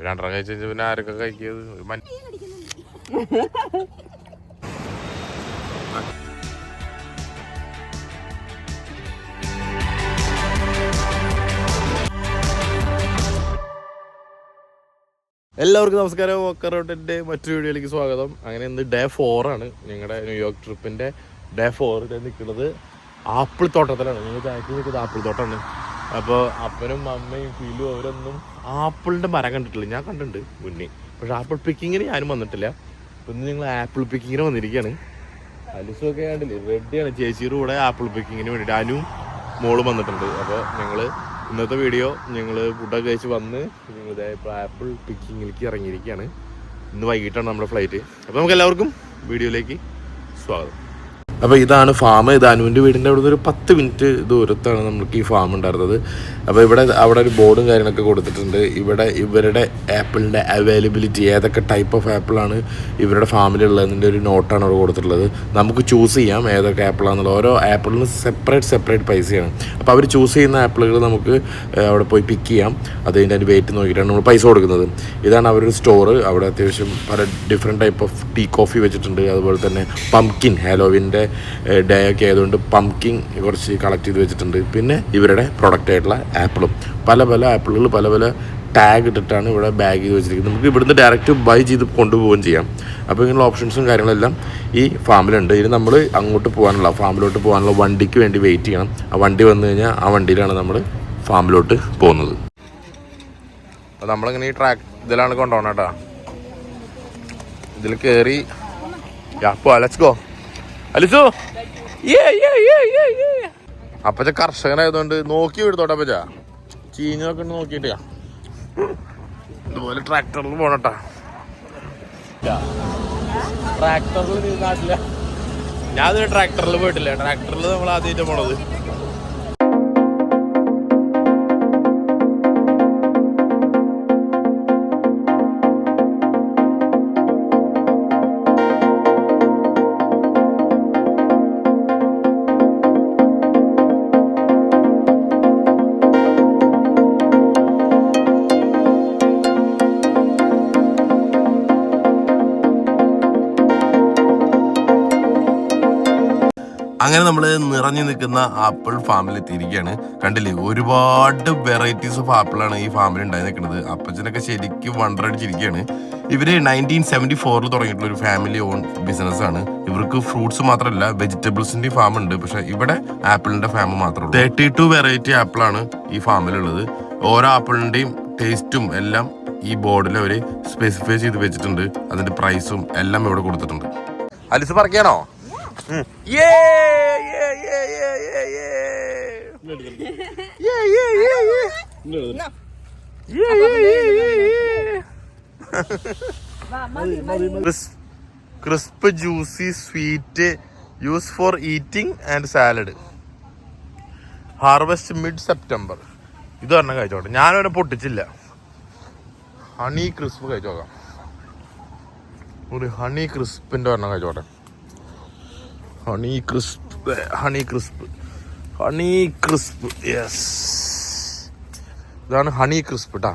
രണ്ടെണ്ണം കഴിച്ചു പിന്നെ ആരൊക്കെ കഴിക്കിയത് എല്ലാവർക്കും നമസ്കാരം. വോക്കർ റൗട്ടിൻ്റെ മറ്റൊരു വീഡിയോയിലേക്ക് സ്വാഗതം. അങ്ങനെ ഇന്ന് ഡേ 4 ആണ് ഞങ്ങളുടെ ന്യൂയോർക്ക് ട്രിപ്പിൻ്റെ. ഡേ 4 നിൽക്കുന്നത് ആപ്പിൾ തോട്ടത്തിലാണ്. ഞങ്ങൾ ബാക്കിൽ നിൽക്കുന്നത് ആപ്പിൾ തോട്ടമാണ്. അപ്പോൾ അപ്പനും അമ്മയും ഫീലും അവരൊന്നും ആപ്പിളിൻ്റെ മരം കണ്ടിട്ടില്ല. ഞാൻ കണ്ടിട്ടുണ്ട് മുന്നേ, പക്ഷേ ആപ്പിൾ പിക്കിങ്ങിന് ഞാനും വന്നിട്ടില്ല. അപ്പോൾ ഇന്ന് ഞങ്ങൾ ആപ്പിൾ പിക്കിങ്ങിന് വന്നിരിക്കുകയാണ്. അലിസൊക്കെ കണ്ടില്ലേ, റെഡിയാണ്. ചേച്ചിയുടെ കൂടെ ആപ്പിൾ പിക്കിങ്ങിന് വേണ്ടിയിട്ട് അനുവും മോളും വന്നിട്ടുണ്ട്. അപ്പോൾ ഞങ്ങൾ ഇന്നത്തെ വീഡിയോ ഞങ്ങൾ ഫുഡൊക്കെ കഴിച്ച് വന്ന് ഞങ്ങൾ ഇപ്പോൾ ആപ്പിൾ പിക്കിങ്ങിലേക്ക് ഇറങ്ങിയിരിക്കുകയാണ്. ഇന്ന് വൈകിട്ടാണ് നമ്മുടെ ഫ്ലൈറ്റ്. അപ്പോൾ നമുക്ക് എല്ലാവർക്കും വീഡിയോയിലേക്ക് സ്വാഗതം. അപ്പോൾ ഇതാണ് ഫാം. ഇത് അനുവിൻ്റെ വീടിൻ്റെ അവിടെ നിന്ന് ഒരു 10 മിനിറ്റ് ദൂരത്താണ് നമുക്ക് ഈ ഫാം ഉണ്ടായിരുന്നത്. അപ്പോൾ അവിടെ ഒരു ബോർഡും കാര്യങ്ങളൊക്കെ കൊടുത്തിട്ടുണ്ട്. ഇവിടെ ഇവരുടെ ആപ്പിളിൻ്റെ അവൈലബിലിറ്റി, ഏതൊക്കെ ടൈപ്പ് ഓഫ് ആപ്പിളാണ് ഇവരുടെ ഫാമിലുള്ളതിൻ്റെ ഒരു നോട്ടാണ് അവിടെ കൊടുത്തിട്ടുള്ളത്. നമുക്ക് ചൂസ് ചെയ്യാം ഏതൊക്കെ ആപ്പിളാണെന്നുള്ളത്. ഓരോ ആപ്പിളിന് സെപ്പറേറ്റ് പൈസയാണ്. അപ്പോൾ അവർ ചൂസ് ചെയ്യുന്ന ആപ്പിളുകൾ നമുക്ക് അവിടെ പോയി പിക്ക് ചെയ്യാം. അതിൻ്റെ വെയിറ്റ് നോക്കിയിട്ടാണ് നമ്മൾ പൈസ കൊടുക്കുന്നത്. ഇതാണ് അവരൊരു സ്റ്റോറ്. അവിടെ അത്യാവശ്യം പല different type of tea coffee വെച്ചിട്ടുണ്ട്. അതുപോലെ തന്നെ പംകിൻ, ഹാലോവിൻ്റെ ഡേ ഒക്കെ ആയതുകൊണ്ട് പംകിൻ കുറച്ച് കളക്ട് ചെയ്ത് വെച്ചിട്ടുണ്ട്. പിന്നെ ഇവരുടെ പ്രൊഡക്റ്റ് ആയിട്ടുള്ള ആപ്പിളും പല ആപ്പിളുകൾ പല ടാഗ് ഇട്ടിട്ടാണ് ഇവിടെ ബാഗ് ചെയ്ത് വെച്ചിരിക്കുന്നത്. നമുക്ക് ഇവിടുന്ന് ഡയറക്റ്റ് ബൈ ചെയ്ത് കൊണ്ടുപോവുകയും ചെയ്യാം. അപ്പോൾ ഇങ്ങനെയുള്ള ഓപ്ഷൻസും കാര്യങ്ങളെല്ലാം ഈ ഫാമിലുണ്ട്. ഇനി നമ്മൾ അങ്ങോട്ട് പോകാനുള്ള ഫാമിലോട്ട് പോകാനുള്ള വണ്ടിക്ക് വേണ്ടി വെയിറ്റ് ചെയ്യണം. ആ വണ്ടി വന്നു കഴിഞ്ഞാൽ ആ വണ്ടിയിലാണ് നമ്മൾ ഫാമിലോട്ട് പോകുന്നത്. അപ്പോൾ നമ്മളിങ്ങനെ ഈ ഇതിലാണ് കൊണ്ടുപോകണം കേട്ടോ. ഇതിൽ കയറി ലെറ്റ്സ് ഗോ അലിസു. അപ്പച്ച കർഷകനായതുകൊണ്ട് നോക്കി വിടുത്തോട്ടെ. അപ്പച്ച ചീഞ്ഞൊക്കെ നോക്കിയിട്ടാ. ഇതുപോലെ ട്രാക്ടറിൽ പോണട്ടാ. ട്രാക്ടറിൽ നാട്ടില്ല. ഞാൻ ട്രാക്ടറിൽ പോയിട്ടില്ല. ട്രാക്ടറിൽ നമ്മൾ ആദ്യമായിട്ട് പോണത്. അങ്ങനെ നമ്മൾ നിറഞ്ഞു നിൽക്കുന്ന ആപ്പിൾ ഫാമിൽ എത്തിയിരിക്കുകയാണ്. കണ്ടില്ലേ, ഒരുപാട് വെറൈറ്റീസ് ഓഫ് ആപ്പിളാണ് ഈ ഫാമിൽ ഉണ്ടായി നിൽക്കുന്നത്. അപ്പച്ചനൊക്കെ ശരിക്കും വണ്ടറടിച്ചിരിക്കുകയാണ്. ഇവര് 1974 തുടങ്ങിയിട്ടുള്ള ഒരു ഫാമിലി ഓൺ ബിസിനസ്സാണ്. ഇവർക്ക് ഫ്രൂട്ട്സ് മാത്രമല്ല വെജിറ്റബിൾസിന്റെ ഫാം ഉണ്ട്. പക്ഷെ ഇവിടെ ആപ്പിളിന്റെ ഫാം മാത്രമേ ഉള്ളൂ. 32 വെറൈറ്റി ആപ്പിളാണ് ഈ ഫാമിലുള്ളത്. ഓരോ ആപ്പിളിന്റെയും ടേസ്റ്റും എല്ലാം ഈ ബോർഡിൽ അവർ സ്പെസിഫൈ ചെയ്ത് വെച്ചിട്ടുണ്ട്. അതിന്റെ പ്രൈസും എല്ലാം ഇവിടെ കൊടുത്തിട്ടുണ്ട്. അലിസ് പറക്കാണോ? Crisp juicy sweet use for eating and salad. Harvest mid September. ഇത് പറഞ്ഞാൽ കഴിച്ചോട്ടെ. ഞാനവനെ പൊട്ടിച്ചില്ല. Honey crisp കഴിച്ചോക്കാം. ഒരു ഹണി ക്രിസ്പിന്റെ പറഞ്ഞാൽ കഴിച്ചോട്ടെ. ഹണി ക്രിസ്പ് യെസ്, ഇതാണ് ഹണി ക്രിസ്പ് കേട്ടോ.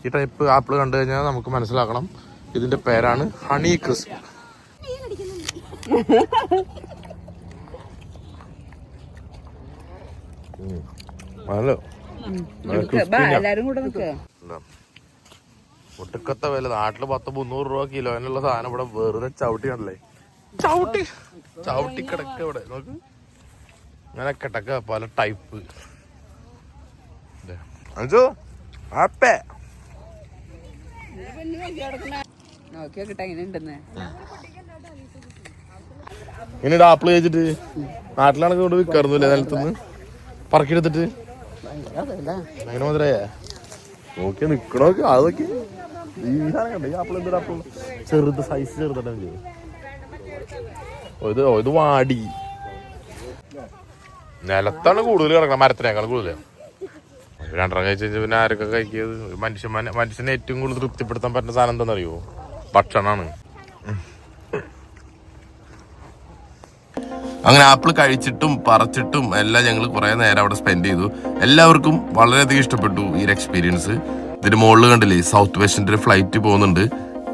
ഈ ടൈപ്പ് ആപ്പിൾ കണ്ടു കഴിഞ്ഞാൽ നമുക്ക് മനസ്സിലാക്കണം ഇതിന്റെ പേരാണ് ഹണി ക്രിസ്പ്. ഒട്ടുക്കത്തെ വില. നാട്ടില് 100-300 രൂപ കിലോനുള്ള സാധനം ഇവിടെ വെറുതെ ചവിട്ടിയാണല്ലേ. ചവിട്ടി കിടക്ക ഇവിടെ നോക്ക്. ഇങ്ങനെ കിടക്ക പല ടൈപ്പ്. ഇങ്ങനെ ആപ്പിള് കഴിച്ചിട്ട് നാട്ടിലാണെങ്കിൽ കൊണ്ട് വിൽക്കാറുന്നില്ല. നിലത്തുനിന്ന് പറക്കിയെടുത്തിട്ട് അങ്ങനെ മാത്രമേ നോക്കി നിക്കണോക്കെ. അതൊക്കെ ഈ സാധനം കണ്ടേ ആപ്പിൾ. എന്തൊരു ആപ്പിൾ ചെറുത്, സൈസ് ചെറുതല്ലേ. ഇത് വാടി നിലത്താണ് കൂടുതൽ കിടക്കണം, മരത്തിനേക്കാൾ കൂടുതൽ. രണ്ടെണ്ണം കഴിച്ചു പിന്നെ ആരൊക്കെ കഴിക്കിയത്? മനുഷ്യനെ ഏറ്റവും കൂടുതൽ തൃപ്തിപ്പെടുത്താൻ പറ്റുന്ന സാധനം എന്താണെന്നറിയോ? ഭക്ഷണമാണ്. അങ്ങനെ ആപ്പിൾ കഴിച്ചിട്ടും പറിച്ചിട്ടും എല്ലാം ഞങ്ങൾ കുറേ നേരം അവിടെ സ്പെൻഡ് ചെയ്തു. എല്ലാവർക്കും വളരെയധികം ഇഷ്ടപ്പെട്ടു ഈ ഒരു എക്സ്പീരിയൻസ്. ഇതിന്റെ മുകളിൽ കണ്ടില്ലേ സൗത്ത് വെസ്റ്റിന്റെ ഒരു ഫ്ലൈറ്റ് പോകുന്നുണ്ട്.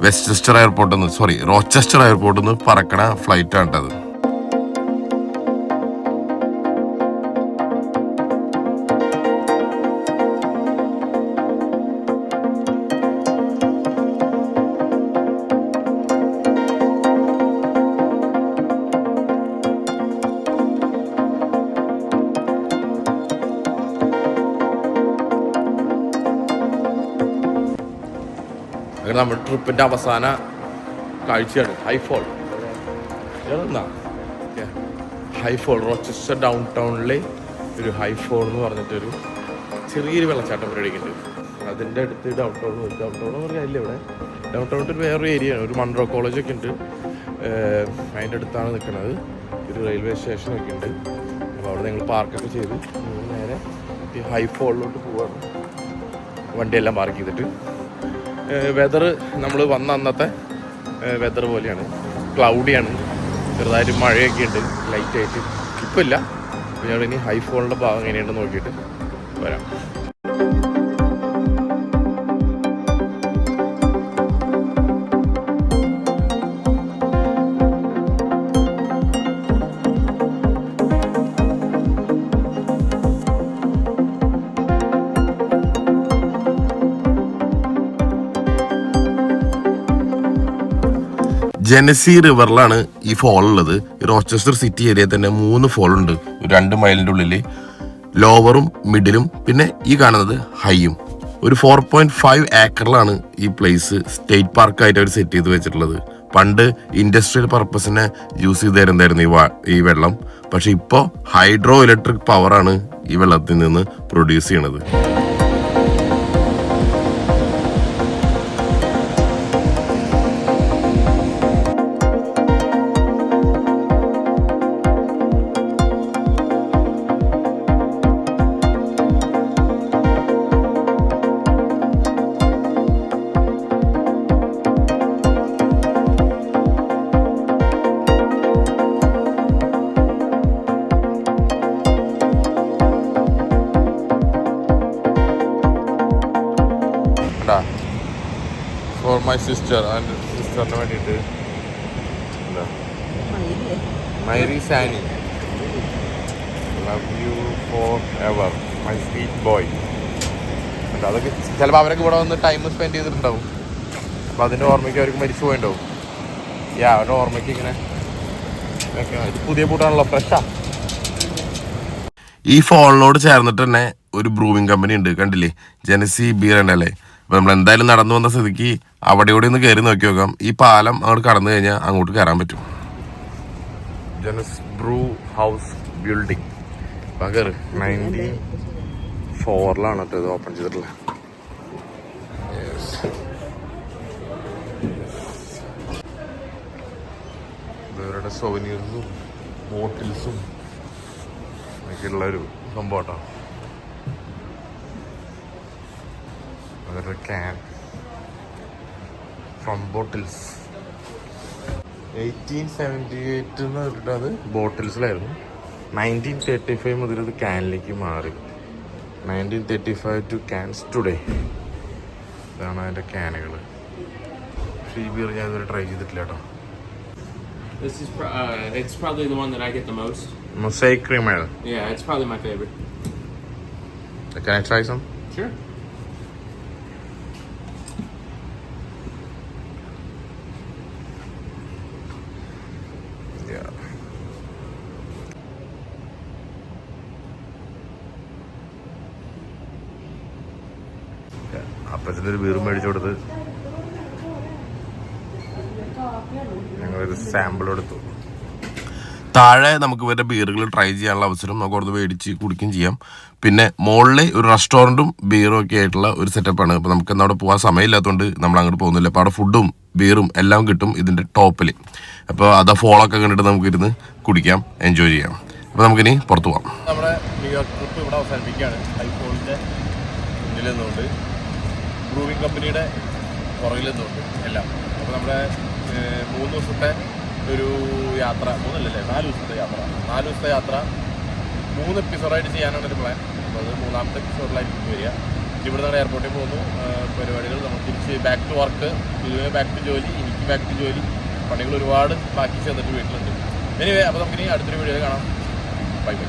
റോച്ചെസ്റ്റർ എയർപോർട്ടിൽ നിന്ന് പറക്കണ ഫ്ലൈറ്റ് ആണത്. അങ്ങനെ നമ്മുടെ ട്രിപ്പിന്റെ അവസാന കാഴ്ചയാണ് ഹൈഫോൾ റോച്ചെസ്റ്റർ ഡൗൺ ടൗണിലെ ഒരു ഹൈഫോൾ എന്ന് പറഞ്ഞിട്ടൊരു ചെറിയൊരു വെള്ളച്ചാട്ടം പരിപാടിക്കുന്നുണ്ട്. അതിൻ്റെ അടുത്ത് ഡൗൺ ടൗൺ പറഞ്ഞാൽ ഇവിടെ ഡൗൺ ടൗണിൻ്റെ വേറൊരു ഏരിയയാണ്. ഒരു മൺട്രോ കോളേജൊക്കെ ഉണ്ട്, അതിൻ്റെ അടുത്താണ് നിൽക്കുന്നത്. ഒരു റെയിൽവേ സ്റ്റേഷനൊക്കെ ഉണ്ട്. അപ്പോൾ അവിടെ ഞങ്ങൾ പാർക്കൊക്കെ ചെയ്ത് നേരെ ഈ ഹൈഫോളിലോട്ട് പോവാണ്. വണ്ടിയെല്ലാം പാർക്ക് ചെയ്തിട്ട് വെതർ നമ്മൾ വന്ന അന്നത്തെ വെതർ പോലെയാണ്. ക്ലൗഡിയാണ്, ചെറുതായിട്ട് മഴയൊക്കെ ഉണ്ട് ലൈറ്റായിട്ട്. ഇപ്പം ഇല്ല. അപ്പോൾ ഞങ്ങൾ ഇനി ഹൈഫോളിൻ്റെ ഭാഗം എങ്ങനെയുണ്ടെന്ന് നോക്കിയിട്ട് വരാം. ജെനസി റിവറിലാണ് ഈ ഫോൾ ഉള്ളത്. റോച്ചെസ്റ്റർ സിറ്റി ഏരിയയിൽ തന്നെ 3 ഫോളുണ്ട്. 2 മൈലിൻ്റെ ഉള്ളിൽ ലോവറും മിഡിലും പിന്നെ ഈ കാണുന്നത് ഹൈയും. ഒരു 4.5 ഏക്കറിലാണ് ഈ പ്ലേസ് സ്റ്റേറ്റ് പാർക്കായിട്ട് അവർ സെറ്റ് ചെയ്ത് വെച്ചിട്ടുള്ളത്. പണ്ട് ഇൻഡസ്ട്രിയൽ പർപ്പസിനെ യൂസ് ചെയ്ത് തരുന്നതായിരുന്നു ഈ വെള്ളം. പക്ഷെ ഇപ്പോൾ ഹൈഡ്രോ ഇലക്ട്രിക് പവറാണ് ഈ വെള്ളത്തിൽ നിന്ന് പ്രൊഡ്യൂസ് ചെയ്യണത്. For my sister and sisterന് വേണ്ടിയിട്ട് മൈരി സാനി, love you forever my sweet boy. അതൊക്കെ ചിലപ്പോൾ അവരൊക്കെ ഇവിടെ വന്ന് ടൈം സ്പെൻഡ് ചെയ്തിട്ടുണ്ടാവും. അപ്പോൾ അതിൻ്റെ ഓർമ്മയ്ക്ക് അവർക്ക് മരിച്ചു പോയിണ്ടാവും. അവരുടെ ഓർമ്മയ്ക്ക് ഇങ്ങനെ പുതിയ പൂട്ടാണല്ലോ, ഫ്രഷാ. ഈ ഫോളിനോട് ചേർന്നിട്ട് തന്നെ ഒരു ബ്രൂവിങ് കമ്പനി ഉണ്ട്, കണ്ടില്ലേ, ജെനസി ബിയർ ഉണ്ടല്ലേ. അപ്പോൾ നമ്മൾ എന്തായാലും നടന്നു വന്ന സ്ഥിതിക്ക് അവിടെ ഇവിടെ ഒന്ന് കയറി നോക്കി നോക്കാം. ഈ പാലം അങ്ങോട്ട് കടന്നു കഴിഞ്ഞാൽ അങ്ങോട്ട് കയറാൻ പറ്റും. ജെനസ് ബ്രൂ ഹൗസ് ബിൽഡിംഗ് പകർ 94 കേട്ടോ ഇത് ഓപ്പൺ ചെയ്തിട്ടുള്ളത്. ഇവരുടെ സോവനീർസും ബോട്ടിൽസും ഒക്കെയുള്ളൊരു സംഭവം കേട്ടോ. അതൊരു ക്യാൻ ഫ്രം ബോട്ടിൽസ് 1878 എന്ന് പറഞ്ഞിട്ട് അത് ബോട്ടിൽസിലായിരുന്നു. 1935 മുതൽ അത് ക്യാനിലേക്ക് മാറി. 1935 ടു ക്യാൻസ് ടുഡേ. ഇതാണ് അതിൻ്റെ ക്യാനുകൾ. പക്ഷേ ഈ ബിയർ ഞാൻ ഇതുവരെ ട്രൈ ചെയ്തിട്ടില്ല കേട്ടോ. This is it's probably the one that I get the most. Mosaic cream ale. Yeah, it's probably my favorite. Can I try some? Sure. Yeah. അപ്പച്ചൻ്റെ ഒരു ബീർ മേടിച്ചു കൊടുത്ത് ഞങ്ങളൊരു സാമ്പിൾ എടുത്തു. താഴെ നമുക്ക് ഇവരുടെ ബീറുകൾ ട്രൈ ചെയ്യാനുള്ള അവസരം നമുക്ക് അവിടുന്ന് മേടിച്ച് കുടിക്കുകയും ചെയ്യാം. പിന്നെ മുകളിൽ ഒരു റെസ്റ്റോറൻറ്റും ബീറും ഒക്കെ ആയിട്ടുള്ള ഒരു സെറ്റപ്പാണ്. അപ്പോൾ നമുക്ക് അവിടെ പോകാൻ സമയമില്ലാത്തതുകൊണ്ട് നമ്മൾ അങ്ങോട്ട് പോകുന്നില്ല. അപ്പോൾ അവിടെ ഫുഡും ബീറും എല്ലാം കിട്ടും ഇതിൻ്റെ ടോപ്പിൽ. അപ്പോൾ അത് ഫോളൊക്കെ കണ്ടിട്ട് നമുക്കിരുന്ന് കുടിക്കാം, എൻജോയ് ചെയ്യാം. അപ്പോൾ നമുക്കിനി പുറത്ത് പോകാം. നമ്മുടെ ന്യൂയോർക്ക് ട്രിപ്പ് ഇവിടെ അവസാനിപ്പിക്കുകയാണ്. ഹൈഫോളിൻ്റെ മുന്നിൽ നിന്നുകൊണ്ട് ബ്രൂവിംഗ് കമ്പനിയുടെ പുറകിൽ നിന്നുകൊണ്ട് എല്ലാം. അപ്പോൾ നമ്മുടെ 3 ദിവസത്തെ ഒരു യാത്ര, 4 ദിവസത്തെ യാത്ര 3 എപ്പിസോഡായിട്ട് ചെയ്യാനാണ് ഒരു പ്ലാൻ. അപ്പോൾ അത് 3ാമത്തെ എപ്പിസോഡിലായിരിക്കും വരിക. ഇവിടെ നിന്ന് എയർപോർട്ടിൽ പോകുന്നു. പരിപാടികൾ നമ്മൾ തിരിച്ച് back to work, back to ജോലി, എനിക്ക് ബാക്ക് ടു ജോലി. പണികൾ ഒരുപാട് ബാക്കി ചെന്നിട്ട് വീട്ടിലുണ്ട്. എനിവേ, അപ്പോൾ നമുക്കിനി അടുത്തൊരു വീഡിയോയിൽ കാണാം. Bye bye.